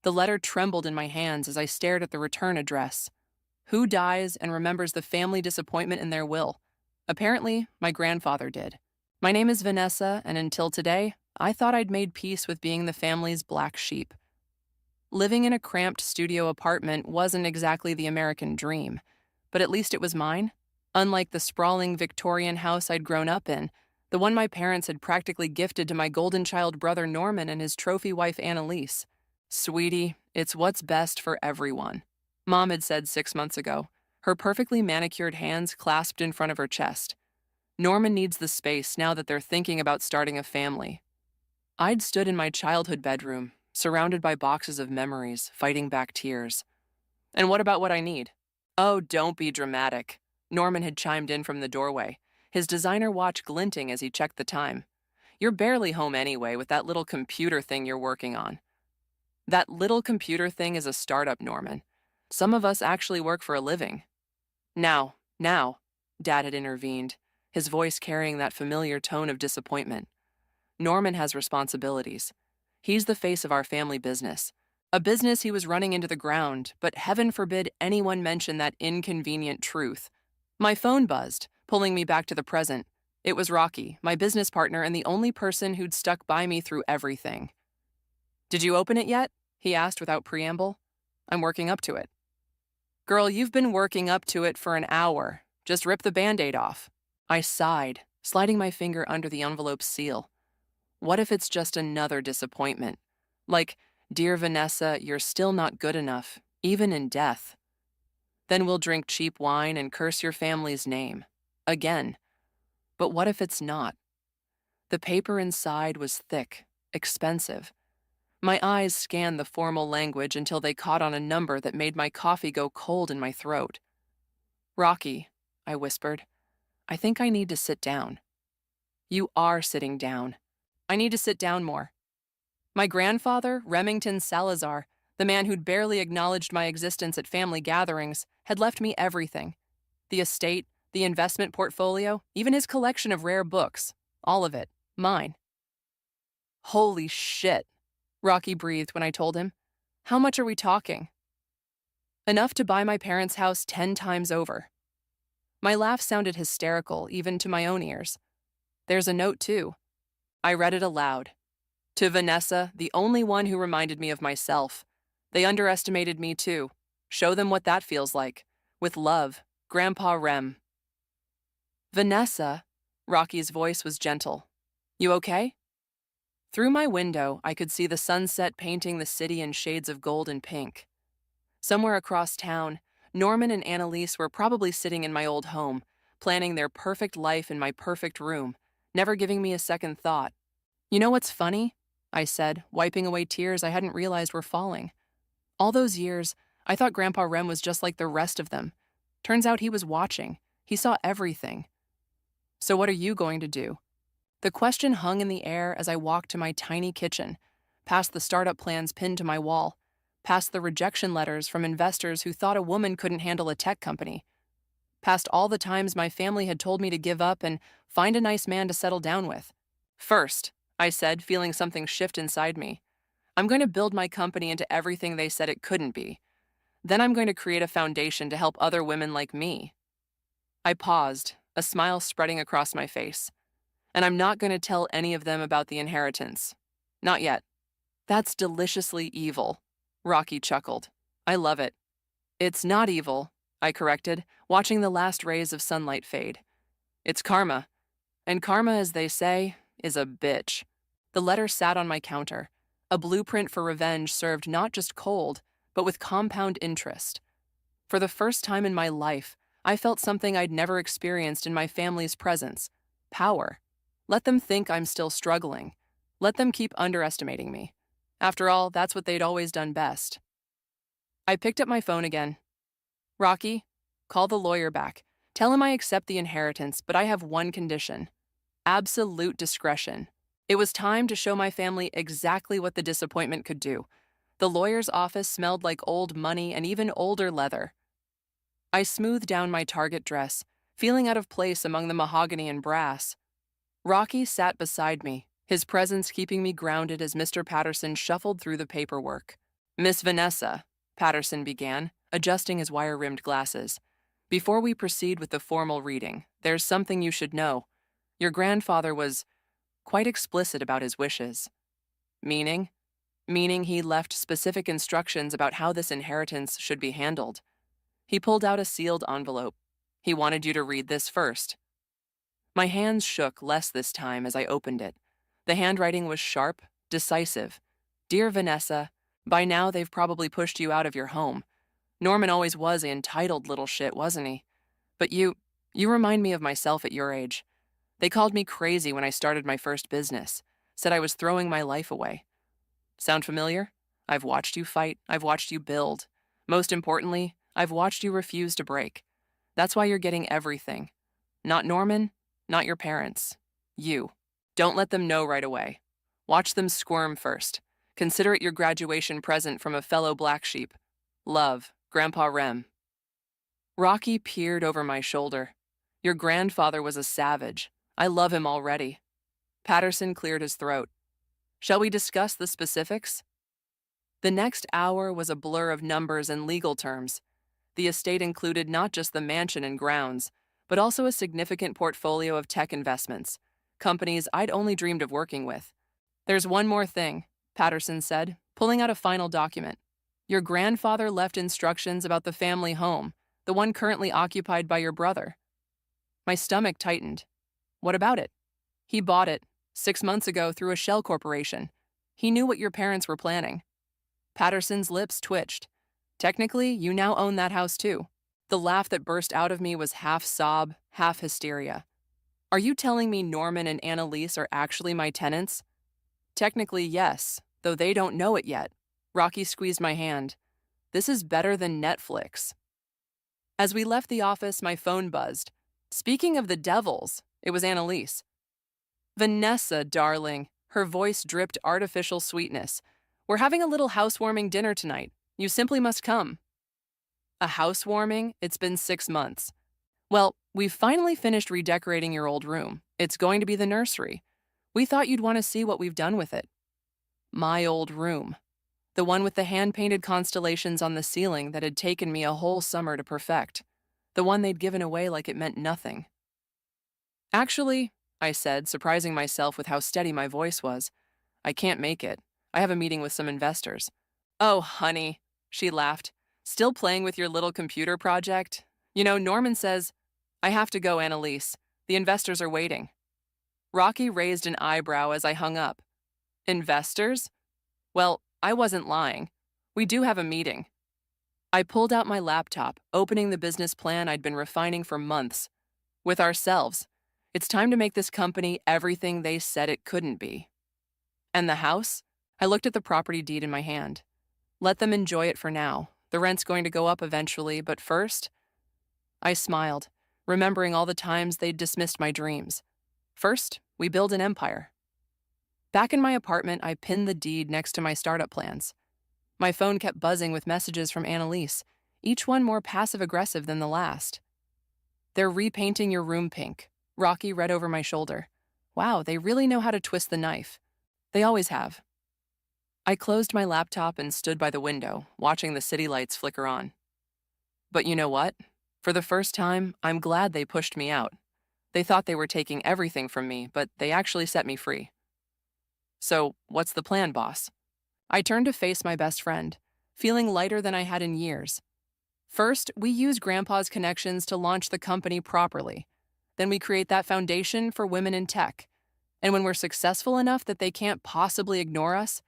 The letter trembled in my hands as I stared at the return address. Who dies and remembers the family disappointment in their will? Apparently, my grandfather did. My name is Vanessa, and until today, I thought I'd made peace with being the family's black sheep. Living in a cramped studio apartment wasn't exactly the American dream, but at least it was mine. Unlike the sprawling Victorian house I'd grown up in, the one my parents had practically gifted to my golden child brother Norman and his trophy wife Annalise. Sweetie, it's what's best for everyone, Mom had said 6 months ago, her perfectly manicured hands clasped in front of her chest. Norman needs the space now that they're thinking about starting a family. I'd stood in my childhood bedroom, surrounded by boxes of memories, fighting back tears. And what about what I need? Oh, don't be dramatic. Norman had chimed in from the doorway, his designer watch glinting as he checked the time. You're barely home anyway with that little computer thing you're working on. That little computer thing is a startup, Norman. Some of us actually work for a living. Now, Dad had intervened, his voice carrying that familiar tone of disappointment. Norman has responsibilities. He's the face of our family business. A business he was running into the ground, but heaven forbid anyone mention that inconvenient truth. My phone buzzed, pulling me back to the present. It was Rocky, my business partner and the only person who'd stuck by me through everything. Did you open it yet? He asked without preamble. I'm working up to it. Girl, you've been working up to it for an hour. Just rip the Band-Aid off. I sighed, sliding my finger under the envelope's seal. What if it's just another disappointment? Like, Dear Vanessa, you're still not good enough, even in death. Then we'll drink cheap wine and curse your family's name. Again. But what if it's not? The paper inside was thick, expensive. My eyes scanned the formal language until they caught on a number that made my coffee go cold in my throat. Rocky, I whispered, I think I need to sit down. You are sitting down. I need to sit down more. My grandfather, Remington Salazar, the man who'd barely acknowledged my existence at family gatherings, had left me everything. The estate, the investment portfolio, even his collection of rare books. All of it. Mine. Holy shit, Rocky breathed when I told him. How much are we talking? Enough to buy my parents' house 10 times over. My laugh sounded hysterical, even to my own ears. There's a note, too. I read it aloud. To Vanessa, the only one who reminded me of myself. They underestimated me, too. Show them what that feels like. With love, Grandpa Rem. Vanessa, Rocky's voice was gentle. You okay? Through my window, I could see the sunset painting the city in shades of gold and pink. Somewhere across town, Norman and Annalise were probably sitting in my old home, planning their perfect life in my perfect room, never giving me a second thought. You know what's funny? I said, wiping away tears I hadn't realized were falling. All those years, I thought Grandpa Rem was just like the rest of them. Turns out he was watching. He saw everything. So what are you going to do? The question hung in the air as I walked to my tiny kitchen, past the startup plans pinned to my wall, past the rejection letters from investors who thought a woman couldn't handle a tech company, past all the times my family had told me to give up and find a nice man to settle down with. First, I said, feeling something shift inside me, I'm going to build my company into everything they said it couldn't be. Then I'm going to create a foundation to help other women like me. I paused, a smile spreading across my face. And I'm not going to tell any of them about the inheritance. Not yet. That's deliciously evil, Rocky chuckled. I love it. It's not evil, I corrected, watching the last rays of sunlight fade. It's karma. And karma, as they say, is a bitch. The letter sat on my counter, a blueprint for revenge served not just cold, but with compound interest. For the first time in my life, I felt something I'd never experienced in my family's presence. Power. Let them think I'm still struggling. Let them keep underestimating me. After all, that's what they'd always done best. I picked up my phone again. Rocky, call the lawyer back. Tell him I accept the inheritance, but I have one condition. Absolute discretion. It was time to show my family exactly what the disappointment could do. The lawyer's office smelled like old money and even older leather. I smoothed down my Target dress, feeling out of place among the mahogany and brass. Rocky sat beside me, his presence keeping me grounded as Mr. Patterson shuffled through the paperwork. Miss Vanessa, Patterson began, adjusting his wire-rimmed glasses. Before we proceed with the formal reading, there's something you should know. Your grandfather was quite explicit about his wishes. Meaning? Meaning he left specific instructions about how this inheritance should be handled. He pulled out a sealed envelope. He wanted you to read this first. My hands shook less this time as I opened it. The handwriting was sharp, decisive. Dear Vanessa, by now they've probably pushed you out of your home. Norman always was an entitled little shit, wasn't he? But you remind me of myself at your age. They called me crazy when I started my first business, said I was throwing my life away. Sound familiar? I've watched you fight, I've watched you build. Most importantly, I've watched you refuse to break. That's why you're getting everything. Not Norman, not your parents. You. Don't let them know right away. Watch them squirm first. Consider it your graduation present from a fellow black sheep. Love, Grandpa Rem. Rocky peered over my shoulder. Your grandfather was a savage. I love him already. Patterson cleared his throat. Shall we discuss the specifics? The next hour was a blur of numbers and legal terms. The estate included not just the mansion and grounds, but also a significant portfolio of tech investments, companies I'd only dreamed of working with. There's one more thing, Patterson said, pulling out a final document. Your grandfather left instructions about the family home, the one currently occupied by your brother. My stomach tightened. What about it? He bought it 6 months ago through a shell corporation. He knew what your parents were planning. Patterson's lips twitched. Technically, you now own that house too. The laugh that burst out of me was half sob, half hysteria. Are you telling me Norman and Annalise are actually my tenants? Technically, yes, though they don't know it yet. Rocky squeezed my hand. This is better than Netflix. As we left the office, my phone buzzed. Speaking of the devils, it was Annalise. Vanessa, darling. Her voice dripped artificial sweetness. We're having a little housewarming dinner tonight. You simply must come. A housewarming? It's been 6 months. Well, we've finally finished redecorating your old room. It's going to be the nursery. We thought you'd want to see what we've done with it. My old room. The one with the hand-painted constellations on the ceiling that had taken me a whole summer to perfect. The one they'd given away like it meant nothing. Actually, I said, surprising myself with how steady my voice was, I can't make it. I have a meeting with some investors. Oh, honey, she laughed. Still playing with your little computer project? You know, Norman says, I have to go, Annalise. The investors are waiting. Rocky raised an eyebrow as I hung up. Investors? Well, I wasn't lying. We do have a meeting. I pulled out my laptop, opening the business plan I'd been refining for months. With ourselves. It's time to make this company everything they said it couldn't be. And the house? I looked at the property deed in my hand. Let them enjoy it for now. The rent's going to go up eventually, but first... I smiled, remembering all the times they'd dismissed my dreams. First, we build an empire. Back in my apartment, I pinned the deed next to my startup plans. My phone kept buzzing with messages from Annalise, each one more passive-aggressive than the last. They're repainting your room pink. Rocky read over my shoulder. Wow, they really know how to twist the knife. They always have. I closed my laptop and stood by the window, watching the city lights flicker on. But you know what? For the first time, I'm glad they pushed me out. They thought they were taking everything from me, but they actually set me free. So, what's the plan, boss? I turned to face my best friend, feeling lighter than I had in years. First, we use Grandpa's connections to launch the company properly. Then we create that foundation for women in tech. And when we're successful enough that they can't possibly ignore us,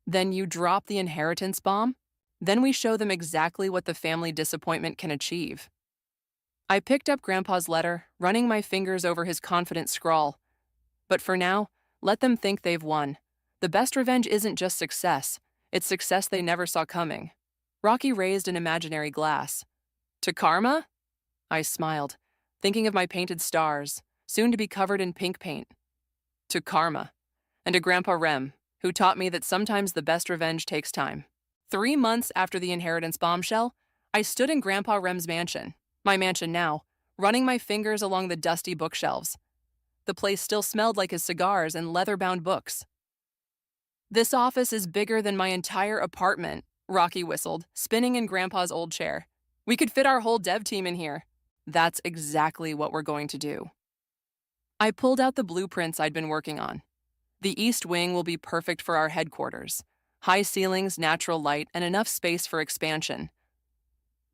then you drop the inheritance bomb. Then we show them exactly what the family disappointment can achieve. I picked up Grandpa's letter, running my fingers over his confident scrawl. But for now, let them think they've won. The best revenge isn't just success. It's success they never saw coming. Rocky raised an imaginary glass. To karma? I smiled, thinking of my painted stars, soon to be covered in pink paint. To karma. And to Grandpa Rem, who taught me that sometimes the best revenge takes time. 3 months after the inheritance bombshell, I stood in Grandpa Rem's mansion, my mansion now, running my fingers along the dusty bookshelves. The place still smelled like his cigars and leather-bound books. This office is bigger than my entire apartment, Rocky whistled, spinning in Grandpa's old chair. We could fit our whole dev team in here. That's exactly what we're going to do. I pulled out the blueprints I'd been working on. The East Wing will be perfect for our headquarters. High ceilings, natural light, and enough space for expansion.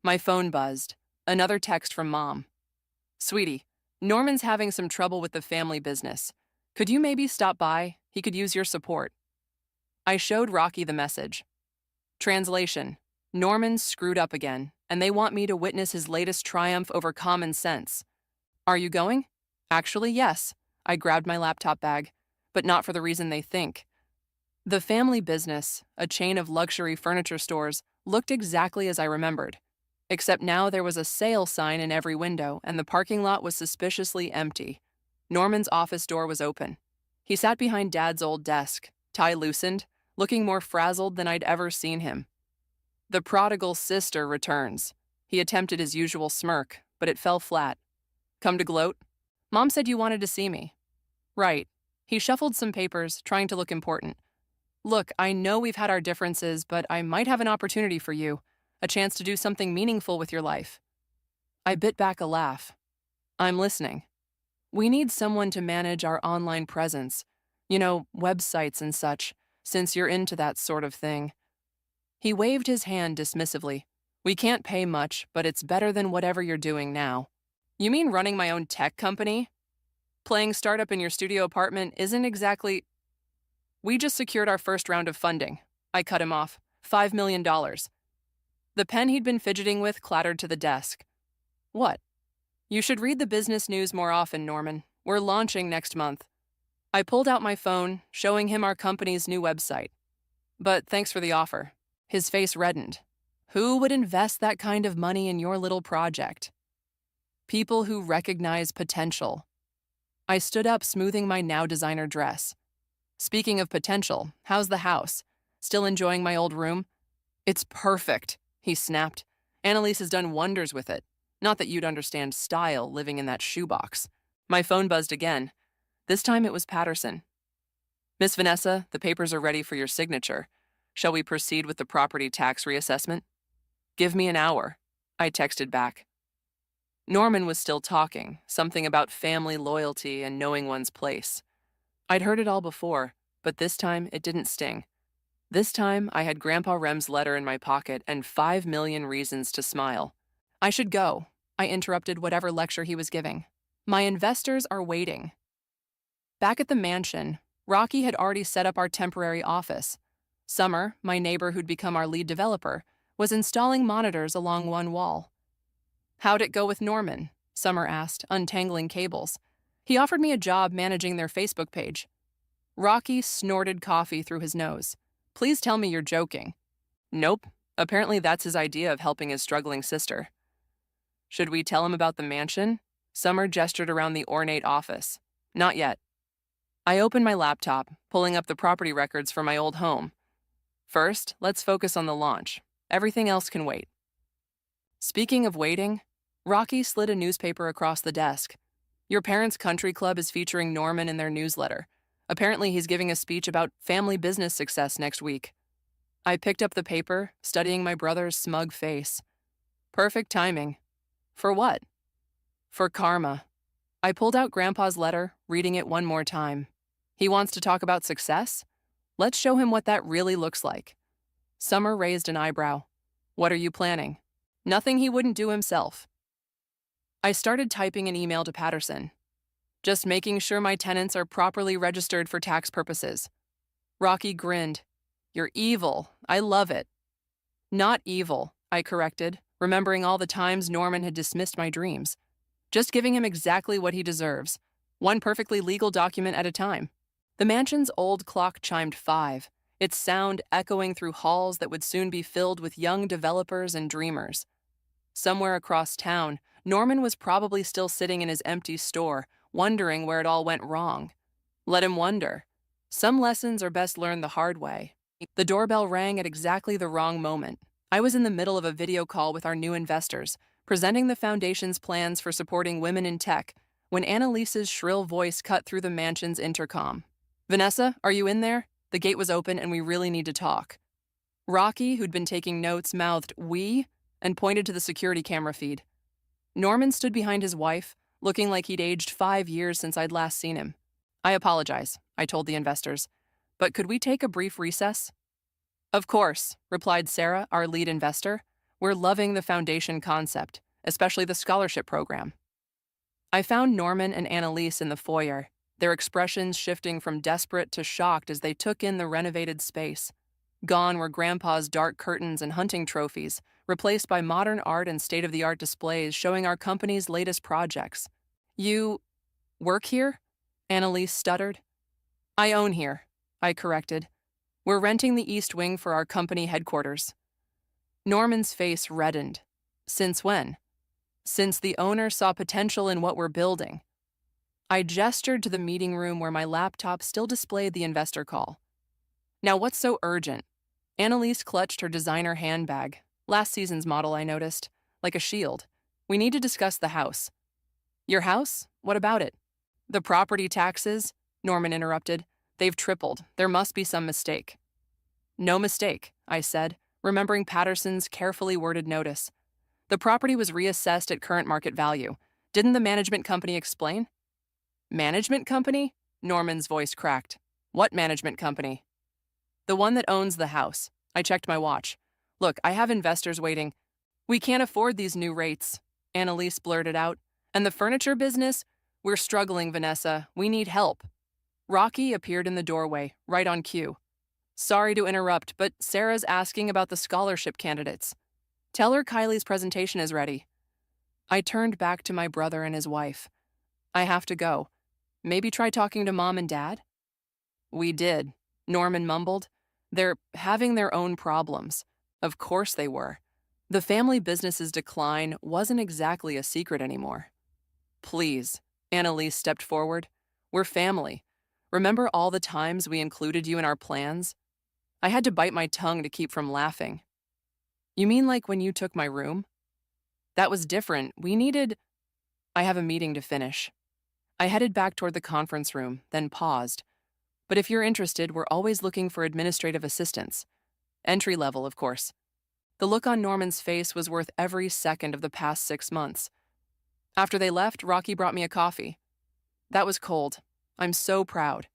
My phone buzzed. Another text from Mom. Sweetie, Norman's having some trouble with the family business. Could you maybe stop by? He could use your support. I showed Rocky the message. Translation: Norman's screwed up again, and they want me to witness his latest triumph over common sense. Are you going? Actually, yes. I grabbed my laptop bag, but not for the reason they think. The family business, a chain of luxury furniture stores, looked exactly as I remembered. Except now there was a sale sign in every window, and the parking lot was suspiciously empty. Norman's office door was open. He sat behind Dad's old desk, tie loosened, looking more frazzled than I'd ever seen him. The prodigal sister returns. He attempted his usual smirk, but it fell flat. Come to gloat? Mom said you wanted to see me. Right. He shuffled some papers, trying to look important. Look, I know we've had our differences, but I might have an opportunity for you, a chance to do something meaningful with your life. I bit back a laugh. I'm listening. We need someone to manage our online presence, websites and such, since you're into that sort of thing. He waved his hand dismissively. We can't pay much, but it's better than whatever you're doing now. You mean running my own tech company? Playing startup in your studio apartment isn't exactly... We just secured our first round of funding. I cut him off. $5 million. The pen he'd been fidgeting with clattered to the desk. What? You should read the business news more often, Norman. We're launching next month. I pulled out my phone, showing him our company's new website. But thanks for the offer. His face reddened. Who would invest that kind of money in your little project? People who recognize potential. I stood up, smoothing my now designer dress. Speaking of potential, how's the house? Still enjoying my old room? It's perfect, he snapped. Annalise has done wonders with it. Not that you'd understand style living in that shoebox. My phone buzzed again. This time it was Patterson. Miss Vanessa, the papers are ready for your signature. Shall we proceed with the property tax reassessment? Give me an hour, I texted back. Norman was still talking, something about family loyalty and knowing one's place. I'd heard it all before, but this time it didn't sting. This time I had Grandpa Rem's letter in my pocket and 5 million reasons to smile. I should go, I interrupted whatever lecture he was giving. My investors are waiting. Back at the mansion, Rocky had already set up our temporary office. Summer, my neighbor who'd become our lead developer, was installing monitors along one wall. How'd it go with Norman? Summer asked, untangling cables. He offered me a job managing their Facebook page. Rocky snorted coffee through his nose. Please tell me you're joking. Nope. Apparently that's his idea of helping his struggling sister. Should we tell him about the mansion? Summer gestured around the ornate office. Not yet. I opened my laptop, pulling up the property records for my old home. First, let's focus on the launch. Everything else can wait. Speaking of waiting, Rocky slid a newspaper across the desk. Your parents' country club is featuring Norman in their newsletter. Apparently he's giving a speech about family business success next week. I picked up the paper, studying my brother's smug face. Perfect timing. For what? For karma. I pulled out Grandpa's letter, reading it one more time. He wants to talk about success? Let's show him what that really looks like. Summer raised an eyebrow. What are you planning? Nothing he wouldn't do himself. I started typing an email to Patterson. Just making sure my tenants are properly registered for tax purposes. Rocky grinned. You're evil. I love it. Not evil, I corrected, remembering all the times Norman had dismissed my dreams. Just giving him exactly what he deserves, one perfectly legal document at a time. The mansion's old clock chimed 5, its sound echoing through halls that would soon be filled with young developers and dreamers. Somewhere across town, Norman was probably still sitting in his empty store, wondering where it all went wrong. Let him wonder. Some lessons are best learned the hard way. The doorbell rang at exactly the wrong moment. I was in the middle of a video call with our new investors, presenting the foundation's plans for supporting women in tech, when Annalise's shrill voice cut through the mansion's intercom. Vanessa, are you in there? The gate was open and we really need to talk. Rocky, who'd been taking notes, mouthed, "We?" and pointed to the security camera feed. Norman stood behind his wife, looking like he'd aged 5 years since I'd last seen him. "I apologize," I told the investors, "but could we take a brief recess?" "Of course," replied Sarah, our lead investor. "We're loving the foundation concept, especially the scholarship program." I found Norman and Annalise in the foyer, their expressions shifting from desperate to shocked as they took in the renovated space. Gone were Grandpa's dark curtains and hunting trophies, replaced by modern art and state-of-the-art displays showing our company's latest projects. "You work here?" Annalise stuttered. "I own here," I corrected. "We're renting the East Wing for our company headquarters." Norman's face reddened. "Since when?" "Since the owner saw potential in what we're building." I gestured to the meeting room where my laptop still displayed the investor call. "Now what's so urgent?" Annalise clutched her designer handbag, last season's model I noticed, like a shield. "We need to discuss the house." "Your house? What about it?" "The property taxes," Norman interrupted. "They've tripled. There must be some mistake." "No mistake," I said, remembering Patterson's carefully worded notice. "The property was reassessed at current market value. Didn't the management company explain?" "Management company?" Norman's voice cracked. "What management company?" "The one that owns the house." I checked my watch. "Look, I have investors waiting." "We can't afford these new rates," Annalise blurted out. "And the furniture business? We're struggling, Vanessa. We need help." Rocky appeared in the doorway, right on cue. "Sorry to interrupt, but Sarah's asking about the scholarship candidates. Tell her Kylie's presentation is ready." I turned back to my brother and his wife. "I have to go. Maybe try talking to Mom and Dad?" "We did," Norman mumbled. "They're having their own problems." Of course they were. The family business's decline wasn't exactly a secret anymore. "Please," Annalise stepped forward. "We're family. Remember all the times we included you in our plans?" I had to bite my tongue to keep from laughing. "You mean like when you took my room?" "That was different. We needed—" "I have a meeting to finish." I headed back toward the conference room, then paused. "But if you're interested, we're always looking for administrative assistants. Entry level, of course." The look on Norman's face was worth every second of the past 6 months. After they left, Rocky brought me a coffee. "That was cold. I'm so proud."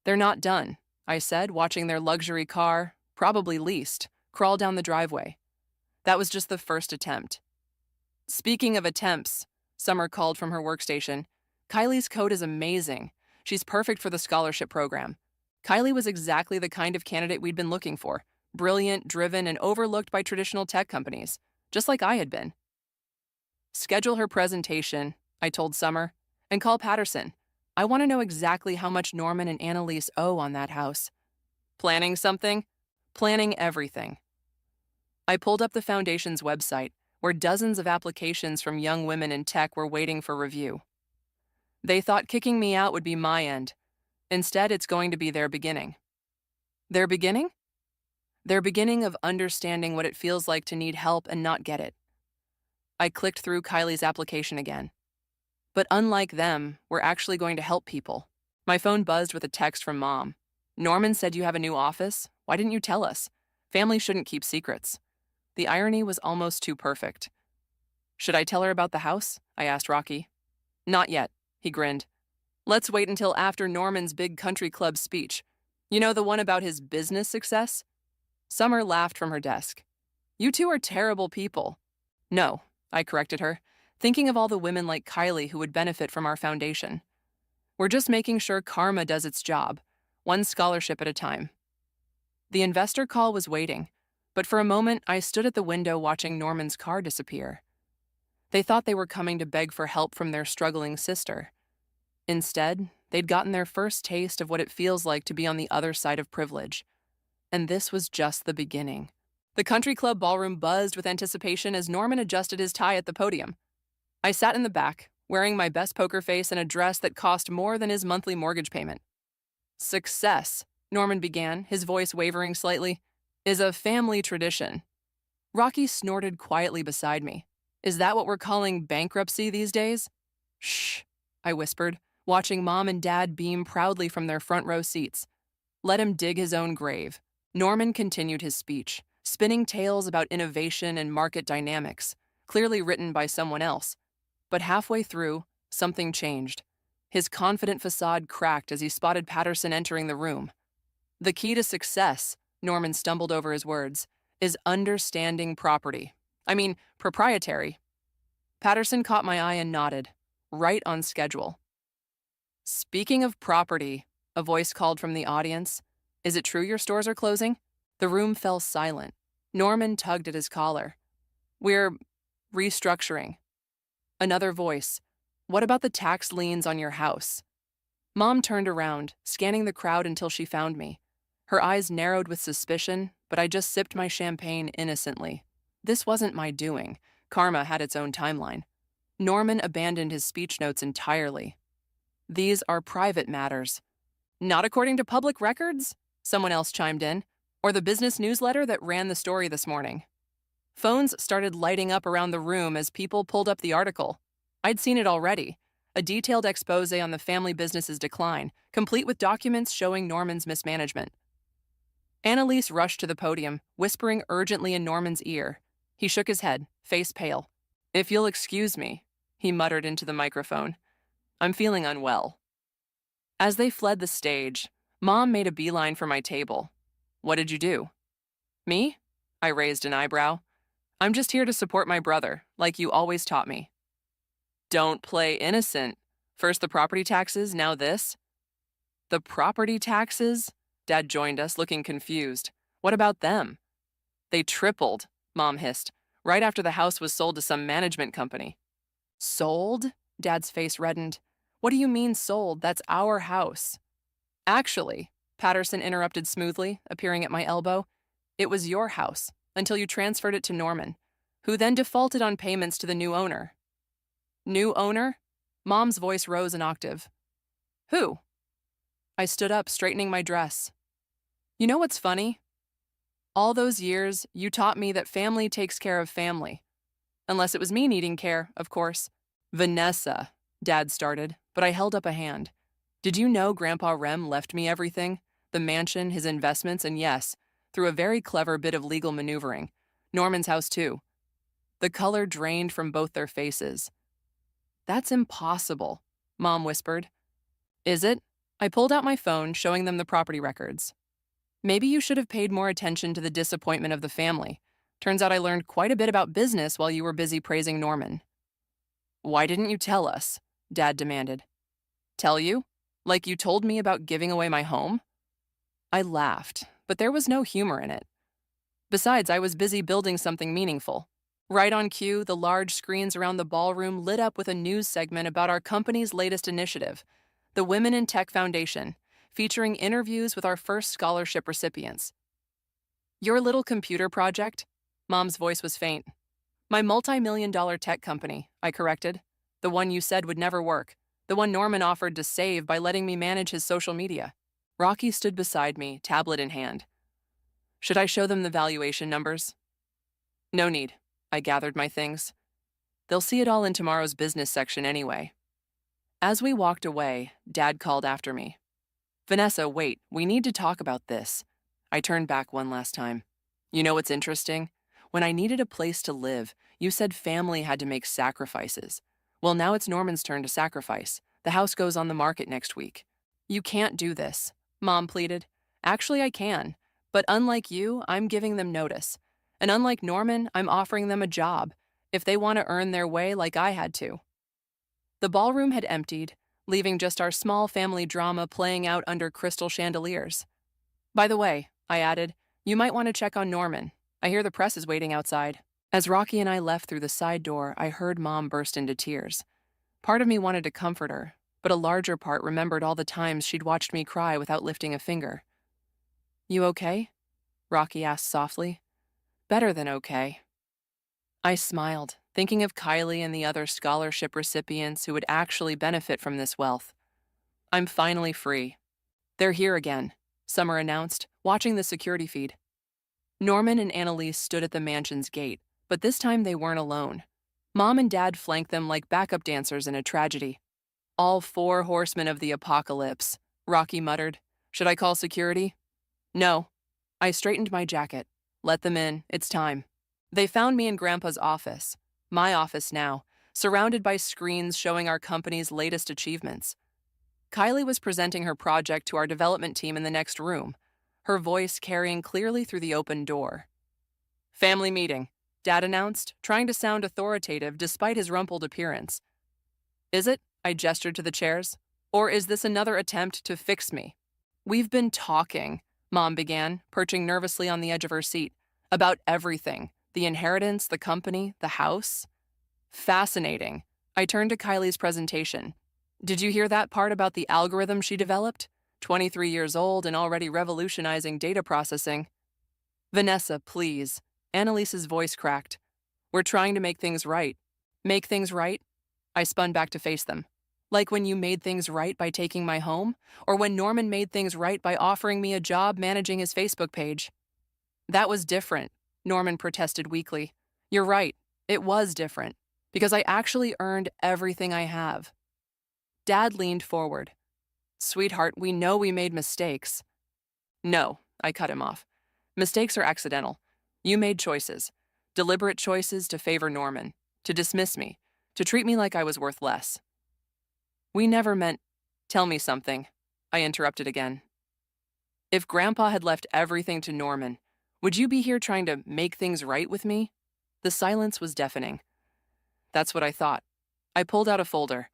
"They're not done," I said, watching their luxury car, probably leased, crawl down the driveway. "That was just the first attempt." "Speaking of attempts," Summer called from her workstation, "Kylie's code is amazing. She's perfect for the scholarship program." Kylie was exactly the kind of candidate we'd been looking for. Brilliant, driven, and overlooked by traditional tech companies, just like I had been. "Schedule her presentation," I told Summer, "and call Patterson. I want to know exactly how much Norman and Annalise owe on that house." "Planning something?" "Planning everything." I pulled up the foundation's website, where dozens of applications from young women in tech were waiting for review. They thought kicking me out would be my end. Instead, it's going to be their beginning. Their beginning? Their beginning of understanding what it feels like to need help and not get it. I clicked through Kylie's application again. "But unlike them, we're actually going to help people." My phone buzzed with a text from Mom. "Norman said you have a new office. Why didn't you tell us? Family shouldn't keep secrets." The irony was almost too perfect. "Should I tell her about the house?" I asked Rocky. "Not yet," he grinned. "Let's wait until after Norman's big country club speech. You know, the one about his business success?" Summer laughed from her desk. "You two are terrible people." "No," I corrected her, thinking of all the women like Kylie who would benefit from our foundation. "We're just making sure karma does its job, one scholarship at a time." The investor call was waiting, but for a moment I stood at the window watching Norman's car disappear. They thought they were coming to beg for help from their struggling sister. Instead, they'd gotten their first taste of what it feels like to be on the other side of privilege. And this was just the beginning. The country club ballroom buzzed with anticipation as Norman adjusted his tie at the podium. I sat in the back, wearing my best poker face and a dress that cost more than his monthly mortgage payment. "Success," Norman began, his voice wavering slightly, "is a family tradition." Rocky snorted quietly beside me. "Is that what we're calling bankruptcy these days?" "Shh," I whispered, watching Mom and Dad beam proudly from their front row seats. Let him dig his own grave. Norman continued his speech, spinning tales about innovation and market dynamics, clearly written by someone else. But halfway through, something changed. His confident facade cracked as he spotted Patterson entering the room. The key to success, Norman stumbled over his words, is understanding property. Proprietary. Patterson caught my eye and nodded, right on schedule. Speaking of property, a voice called from the audience. Is it true your stores are closing? The room fell silent. Norman tugged at his collar. We're restructuring. Another voice. What about the tax liens on your house? Mom turned around, scanning the crowd until she found me. Her eyes narrowed with suspicion, but I just sipped my champagne innocently. This wasn't my doing. Karma had its own timeline. Norman abandoned his speech notes entirely. These are private matters. Not according to public records? Someone else chimed in. Or the business newsletter that ran the story this morning. Phones started lighting up around the room as people pulled up the article. I'd seen it already. A detailed expose on the family business's decline, complete with documents showing Norman's mismanagement. Annalise rushed to the podium, whispering urgently in Norman's ear. He shook his head, face pale. If you'll excuse me, he muttered into the microphone. I'm feeling unwell. As they fled the stage, Mom made a beeline for my table. What did you do? Me? I raised an eyebrow. I'm just here to support my brother, like you always taught me. Don't play innocent. First the property taxes, now this. The property taxes? Dad joined us, looking confused. What about them? They tripled, Mom hissed, right after the house was sold to some management company. Sold? Dad's face reddened. What do you mean sold? That's our house. Actually, Patterson interrupted smoothly, appearing at my elbow, it was your house, until you transferred it to Norman, who then defaulted on payments to the new owner. New owner? Mom's voice rose an octave. Who? I stood up, straightening my dress. You know what's funny? All those years, you taught me that family takes care of family. Unless it was me needing care, of course. Vanessa, Dad started, but I held up a hand. Did you know Grandpa Rem left me everything? The mansion, his investments, and yes, through a very clever bit of legal maneuvering. Norman's house, too. The color drained from both their faces. That's impossible, Mom whispered. Is it? I pulled out my phone, showing them the property records. Maybe you should have paid more attention to the disappointment of the family. Turns out I learned quite a bit about business while you were busy praising Norman. Why didn't you tell us? Dad demanded. Tell you? Like you told me about giving away my home? I laughed, but there was no humor in it. Besides, I was busy building something meaningful. Right on cue, the large screens around the ballroom lit up with a news segment about our company's latest initiative, the Women in Tech Foundation, featuring interviews with our first scholarship recipients. Your little computer project? Mom's voice was faint. My multi-million-dollar tech company, I corrected. The one you said would never work. The one Norman offered to save by letting me manage his social media. Rocky stood beside me, tablet in hand. Should I show them the valuation numbers? No need. I gathered my things. They'll see it all in tomorrow's business section anyway. As we walked away, Dad called after me. Vanessa, wait, we need to talk about this. I turned back one last time. You know what's interesting? When I needed a place to live, you said family had to make sacrifices. Well, now it's Norman's turn to sacrifice. The house goes on the market next week. You can't do this, Mom pleaded. Actually, I can. But unlike you, I'm giving them notice. And unlike Norman, I'm offering them a job, if they want to earn their way like I had to. The ballroom had emptied, leaving just our small family drama playing out under crystal chandeliers. By the way, I added, you might want to check on Norman. I hear the press is waiting outside. As Rocky and I left through the side door, I heard Mom burst into tears. Part of me wanted to comfort her, but a larger part remembered all the times she'd watched me cry without lifting a finger. You okay? Rocky asked softly. Better than okay. I smiled, thinking of Kylie and the other scholarship recipients who would actually benefit from this wealth. I'm finally free. They're here again, Summer announced, watching the security feed. Norman and Annalise stood at the mansion's gate, but this time they weren't alone. Mom and Dad flanked them like backup dancers in a tragedy. All 4 horsemen of the apocalypse, Rocky muttered, Should I call security? No. I straightened my jacket. Let them in. It's time. They found me in Grandpa's office, my office now, surrounded by screens showing our company's latest achievements. Kylie was presenting her project to our development team in the next room, her voice carrying clearly through the open door. Family meeting, Dad announced, trying to sound authoritative despite his rumpled appearance. Is it? I gestured to the chairs. Or is this another attempt to fix me? We've been talking, Mom began, perching nervously on the edge of her seat, about everything. The inheritance, the company, the house. Fascinating. I turned to Kylie's presentation. Did you hear that part about the algorithm she developed? 23 years old and already revolutionizing data processing. Vanessa, please. Annalise's voice cracked. We're trying to make things right. Make things right? I spun back to face them. Like when you made things right by taking my home? Or when Norman made things right by offering me a job managing his Facebook page? That was different, Norman protested weakly. You're right, it was different, because I actually earned everything I have. Dad leaned forward. Sweetheart, we know we made mistakes. No, I cut him off. Mistakes are accidental. You made choices. Deliberate choices to favor Norman, to dismiss me, to treat me like I was worth less. We never meant... Tell me something, I interrupted again. If Grandpa had left everything to Norman, would you be here trying to make things right with me? The silence was deafening. That's what I thought. I pulled out a folder.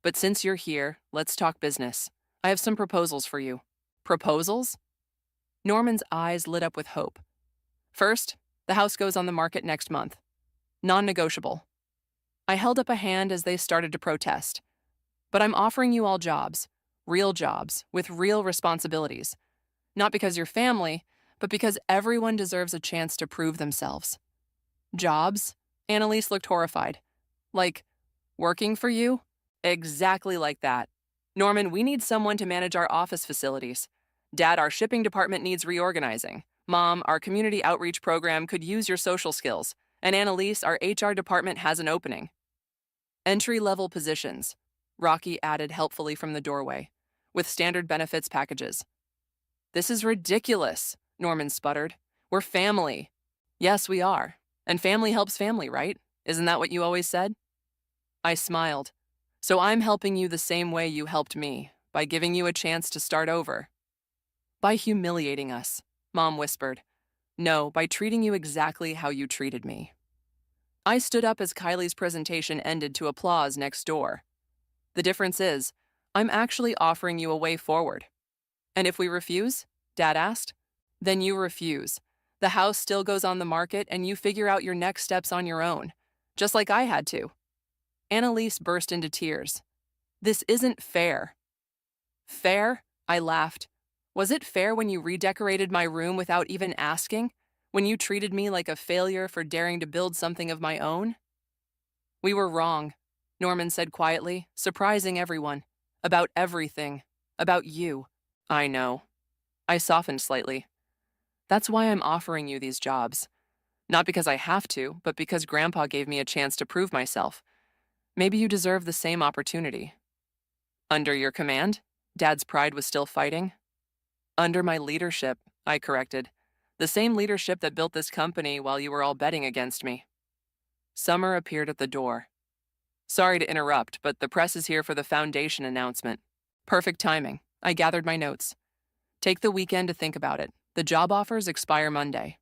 But since you're here, let's talk business. I have some proposals for you. Proposals? Norman's eyes lit up with hope. First, the house goes on the market next month. Non-negotiable. I held up a hand as they started to protest. But I'm offering you all jobs, with real responsibilities. Not because you're family, but because everyone deserves a chance to prove themselves. Jobs? Annalise looked horrified. Like, working for you? Exactly like that. Norman, we need someone to manage our office facilities. Dad, our shipping department needs reorganizing. Mom, our community outreach program could use your social skills. And Annalise, our HR department has an opening. Entry-level positions, Rocky added helpfully from the doorway, with standard benefits packages. This is ridiculous, Norman sputtered. We're family. Yes, we are. And family helps family, right? Isn't that what you always said? I smiled. So I'm helping you the same way you helped me, by giving you a chance to start over. By humiliating us, Mom whispered. No, by treating you exactly how you treated me. I stood up as Kylie's presentation ended to applause next door. The difference is, I'm actually offering you a way forward. And if we refuse? Dad asked. Then you refuse. The house still goes on the market and you figure out your next steps on your own, just like I had to. Annalise burst into tears. This isn't fair. Fair? I laughed. Was it fair when you redecorated my room without even asking? When you treated me like a failure for daring to build something of my own? We were wrong, Norman said quietly, surprising everyone. About everything. About you. I know. I softened slightly. That's why I'm offering you these jobs. Not because I have to, but because Grandpa gave me a chance to prove myself. Maybe you deserve the same opportunity. Under your command? Dad's pride was still fighting. Under my leadership, I corrected. The same leadership that built this company while you were all betting against me. Summer appeared at the door. Sorry to interrupt, but the press is here for the foundation announcement. Perfect timing. I gathered my notes. Take the weekend to think about it. The job offers expire Monday.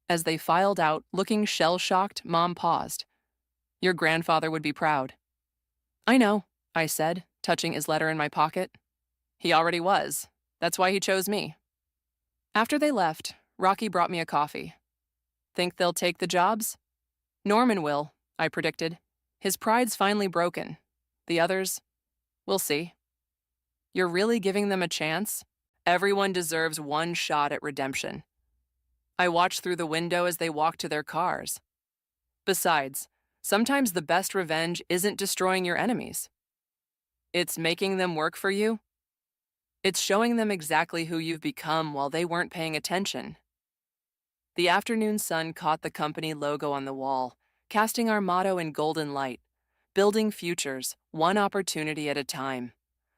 As they filed out, looking shell-shocked, Mom paused. Your grandfather would be proud. I know, I said, touching his letter in my pocket. He already was. That's why he chose me. After they left, Rocky brought me a coffee. Think they'll take the jobs? Norman will, I predicted. His pride's finally broken. The others, we'll see. You're really giving them a chance? Everyone deserves one shot at redemption. I watched through the window as they walked to their cars. Besides, sometimes the best revenge isn't destroying your enemies. It's making them work for you. It's showing them exactly who you've become while they weren't paying attention. The afternoon sun caught the company logo on the wall, casting our motto in golden light, building futures, one opportunity at a time.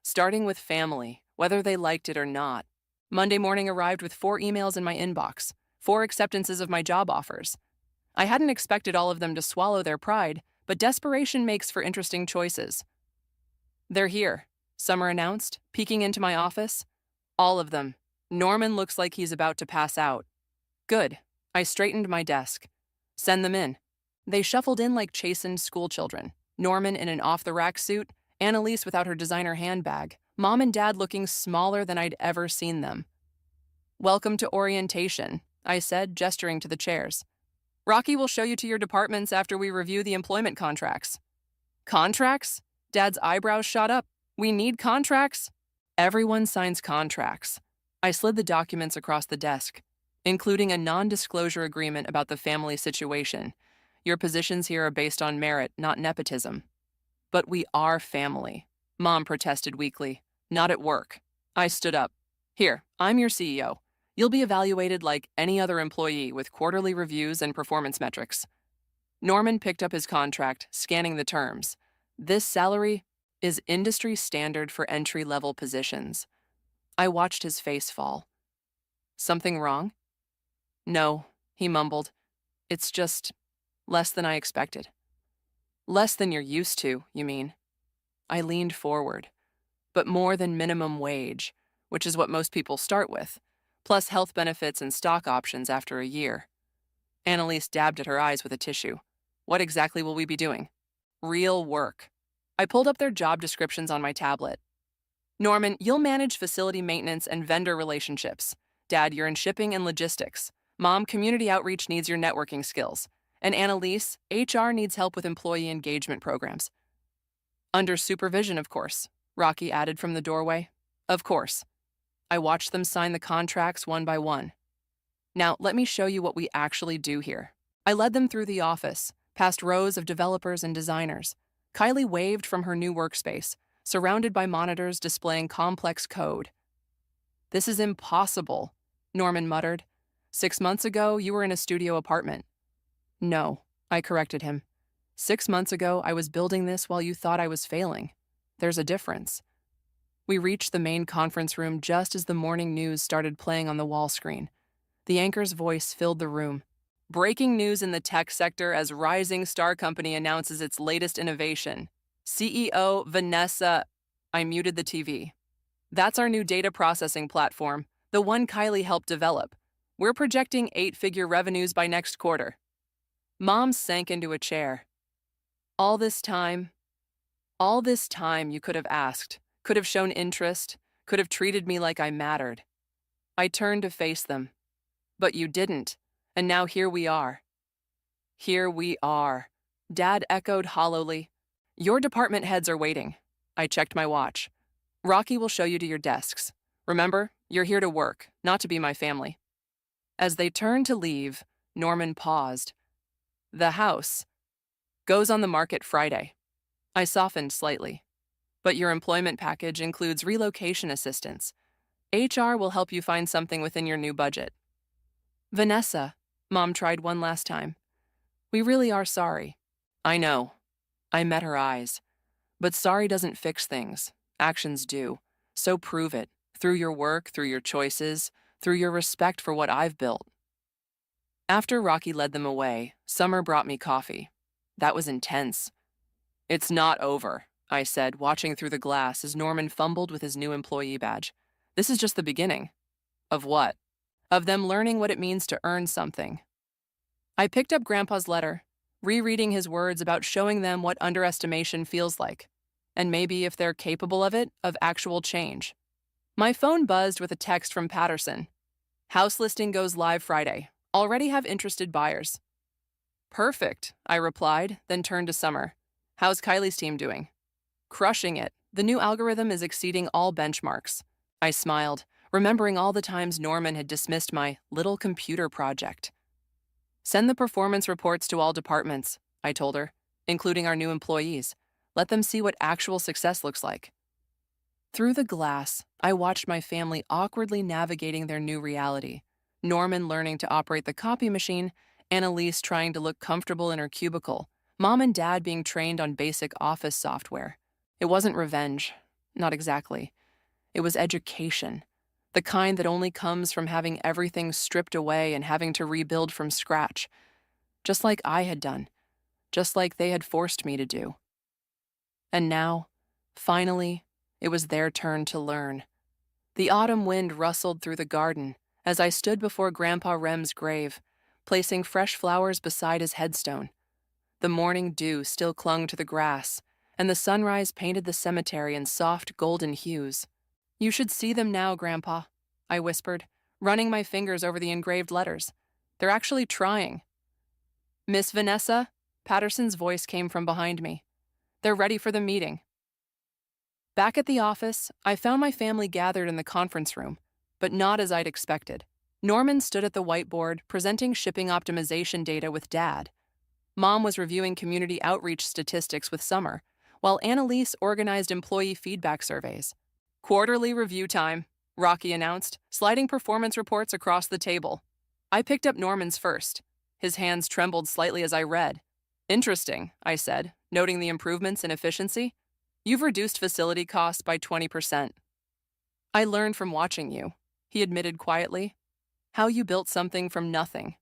Starting with family, whether they liked it or not. Monday morning arrived with 4 emails in my inbox, 4 acceptances of my job offers. I hadn't expected all of them to swallow their pride, but desperation makes for interesting choices. "They're here," Summer announced, peeking into my office. "All of them. Norman looks like he's about to pass out." "Good." I straightened my desk. "Send them in." They shuffled in like chastened schoolchildren. Norman in an off-the-rack suit, Annalise without her designer handbag, Mom and Dad looking smaller than I'd ever seen them. "Welcome to orientation," I said, gesturing to the chairs. "Rocky will show you to your departments after we review the employment contracts." "Contracts?" Dad's eyebrows shot up. "We need contracts?" "Everyone signs contracts." I slid the documents across the desk, including a non-disclosure agreement about the family situation. Your positions here are based on merit, not nepotism. "But we are family," Mom protested weakly. "Not at work." I stood up. "Here, I'm your CEO. You'll be evaluated like any other employee with quarterly reviews and performance metrics." Norman picked up his contract, scanning the terms. "This salary is industry standard for entry-level positions." I watched his face fall. "Something wrong?" "No," he mumbled. "It's just less than I expected." "Less than you're used to, you mean?" I leaned forward. "But more than minimum wage, which is what most people start with, plus health benefits and stock options after a year." Annalise dabbed at her eyes with a tissue. "What exactly will we be doing?" "Real work." I pulled up their job descriptions on my tablet. "Norman, you'll manage facility maintenance and vendor relationships. Dad, you're in shipping and logistics. Mom, community outreach needs your networking skills. And Annalise, HR needs help with employee engagement programs." "Under supervision, of course," Rocky added from the doorway. "Of course." I watched them sign the contracts one by one. "Now, let me show you what we actually do here." I led them through the office, past rows of developers and designers. Kylie waved from her new workspace, surrounded by monitors displaying complex code. "This is impossible," Norman muttered. "6 months ago, you were in a studio apartment." "No," I corrected him. 6 months ago, I was building this while you thought I was failing. There's a difference." We reached the main conference room just as the morning news started playing on the wall screen. The anchor's voice filled the room. "Breaking news in the tech sector as Rising Star Company announces its latest innovation. CEO Vanessa..." I muted the TV. "That's our new data processing platform, the one Kylie helped develop. We're projecting 8-figure revenues by next quarter." Mom sank into a chair. All this time you could have asked, could have shown interest, could have treated me like I mattered." I turned to face them. "But you didn't, and now here we are." "Here we are," Dad echoed hollowly. "Your department heads are waiting." I checked my watch. "Rocky will show you to your desks. Remember, you're here to work, not to be my family." As they turned to leave, Norman paused. "The house goes on the market Friday." I softened slightly. "But your employment package includes relocation assistance. HR will help you find something within your new budget." "Vanessa," Mom tried one last time. "We really are sorry." "I know." I met her eyes. "But sorry doesn't fix things. Actions do. So prove it, through your work, through your choices, through your respect for what I've built." After Rocky led them away, Summer brought me coffee. That was intense. "It's not over," I said, watching through the glass as Norman fumbled with his new employee badge. "This is just the beginning." "Of what?" "Of them learning what it means to earn something." I picked up Grandpa's letter, rereading his words about showing them what underestimation feels like, and maybe, if they're capable of it, of actual change. My phone buzzed with a text from Patterson. "House listing goes live Friday. Already have interested buyers." "Perfect," I replied, then turned to Summer. "How's Kylie's team doing?" "Crushing it. The new algorithm is exceeding all benchmarks." I smiled, remembering all the times Norman had dismissed my little computer project. "Send the performance reports to all departments," I told her, "including our new employees. Let them see what actual success looks like." Through the glass, I watched my family awkwardly navigating their new reality. Norman learning to operate the copy machine, Annalise trying to look comfortable in her cubicle, Mom and Dad being trained on basic office software. It wasn't revenge. Not exactly. It was education, the kind that only comes from having everything stripped away and having to rebuild from scratch, just like I had done, just like they had forced me to do. And now, finally, it was their turn to learn. The autumn wind rustled through the garden as I stood before Grandpa Rem's grave, placing fresh flowers beside his headstone. The morning dew still clung to the grass, and the sunrise painted the cemetery in soft golden hues. "You should see them now, Grandpa," I whispered, running my fingers over the engraved letters. "They're actually trying." "Miss Vanessa?" Patterson's voice came from behind me. "They're ready for the meeting." Back at the office, I found my family gathered in the conference room, but not as I'd expected. Norman stood at the whiteboard, presenting shipping optimization data with Dad. Mom was reviewing community outreach statistics with Summer, while Annalise organized employee feedback surveys. "Quarterly review time," Rocky announced, sliding performance reports across the table. I picked up Norman's first. His hands trembled slightly as I read. "Interesting," I said, noting the improvements in efficiency. "You've reduced facility costs by 20%. I learned from watching you," he admitted quietly. "How you built something from nothing.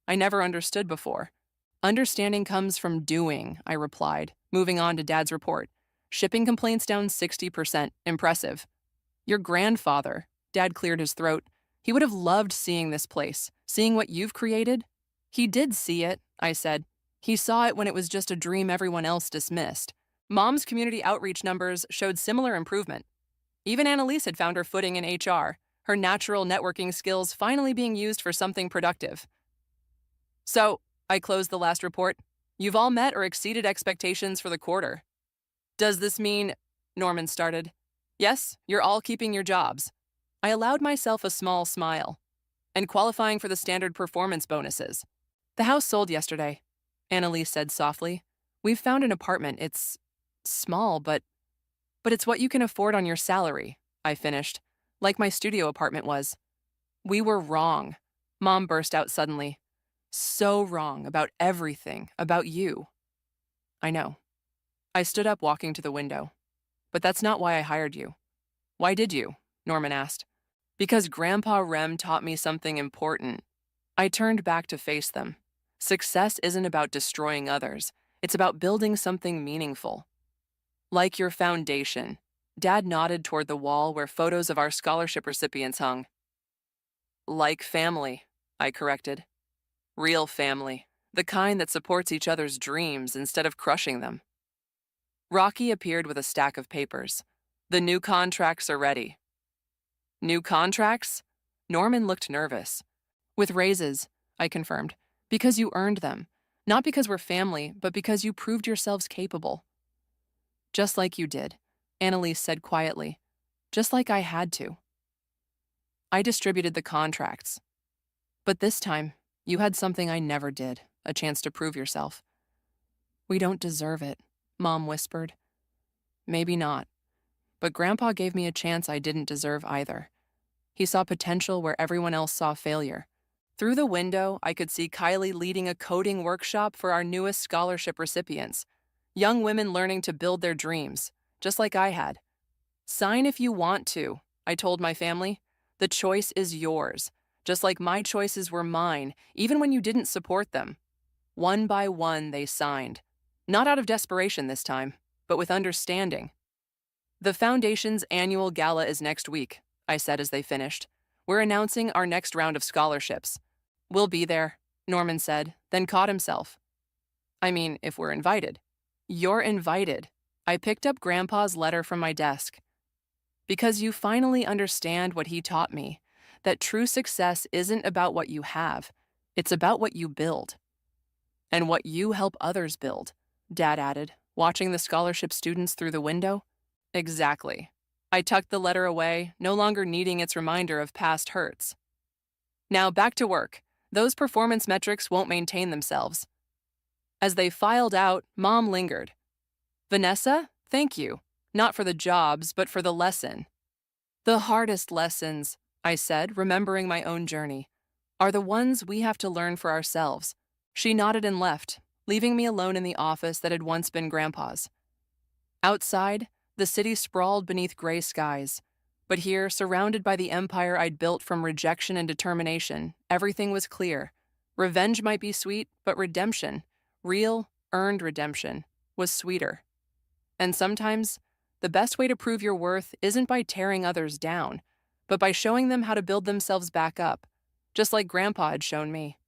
I never understood before." "Understanding comes from doing," I replied, moving on to Dad's report. "Shipping complaints down 60%. Impressive." "Your grandfather," Dad cleared his throat. "He would have loved seeing this place, seeing what you've created." "He did see it," I said. "He saw it when it was just a dream everyone else dismissed." Mom's community outreach numbers showed similar improvement. Even Annalise had found her footing in HR, her natural networking skills finally being used for something productive. "So," I closed the last report, "you've all met or exceeded expectations for the quarter." "Does this mean—" Norman started. "Yes, you're all keeping your jobs." I allowed myself a small smile. "And qualifying for the standard performance bonuses." "The house sold yesterday," Annalise said softly. "We've found an apartment. It's small, but it's what you can afford on your salary," I finished, like my studio apartment was. "We were wrong," Mom burst out suddenly. "So wrong about everything, about you." "I know." I stood up, walking to the window. "But that's not why I hired you." "Why did you?" Norman asked. "Because Grandpa Rem taught me something important." I turned back to face them. Success isn't about destroying others. It's about building something meaningful. "Like your foundation." Dad nodded toward the wall where photos of our scholarship recipients hung. "Like family," I corrected. "Real family. The kind that supports each other's dreams instead of crushing them." Rocky appeared with a stack of papers. "The new contracts are ready." "New contracts?" Norman looked nervous. "With raises," I confirmed. "Because you earned them. Not because we're family, but because you proved yourselves capable." "Just like you did," Annalise said quietly. "Just like I had to." I distributed the contracts. "But this time, you had something I never did, a chance to prove yourself." "We don't deserve it," Mom whispered. "Maybe not. But Grandpa gave me a chance I didn't deserve either. He saw potential where everyone else saw failure." Through the window, I could see Kylie leading a coding workshop for our newest scholarship recipients. Young women learning to build their dreams, just like I had. "Sign if you want to," I told my family. "The choice is yours, just like my choices were mine, even when you didn't support them." One by one, they signed. Not out of desperation this time, but with understanding. "The Foundation's annual gala is next week," I said as they finished. "We're announcing our next round of scholarships." "We'll be there," Norman said, then caught himself. "I mean, if we're invited." "You're invited." I picked up Grandpa's letter from my desk. "Because you finally understand what he taught me, that true success isn't about what you have, it's about what you build." "And what you help others build," Dad added, watching the scholarship students through the window. "Exactly." I tucked the letter away, no longer needing its reminder of past hurts. "Now back to work. Those performance metrics won't maintain themselves." As they filed out, Mom lingered. "Vanessa, thank you. Not for the jobs, but for the lesson." "The hardest lessons," I said, remembering my own journey, "are the ones we have to learn for ourselves." She nodded and left, leaving me alone in the office that had once been Grandpa's. Outside, the city sprawled beneath gray skies. But here, surrounded by the empire I'd built from rejection and determination, everything was clear. Revenge might be sweet, but redemption, real, earned redemption, was sweeter. And sometimes, the best way to prove your worth isn't by tearing others down, but by showing them how to build themselves back up, just like Grandpa had shown me.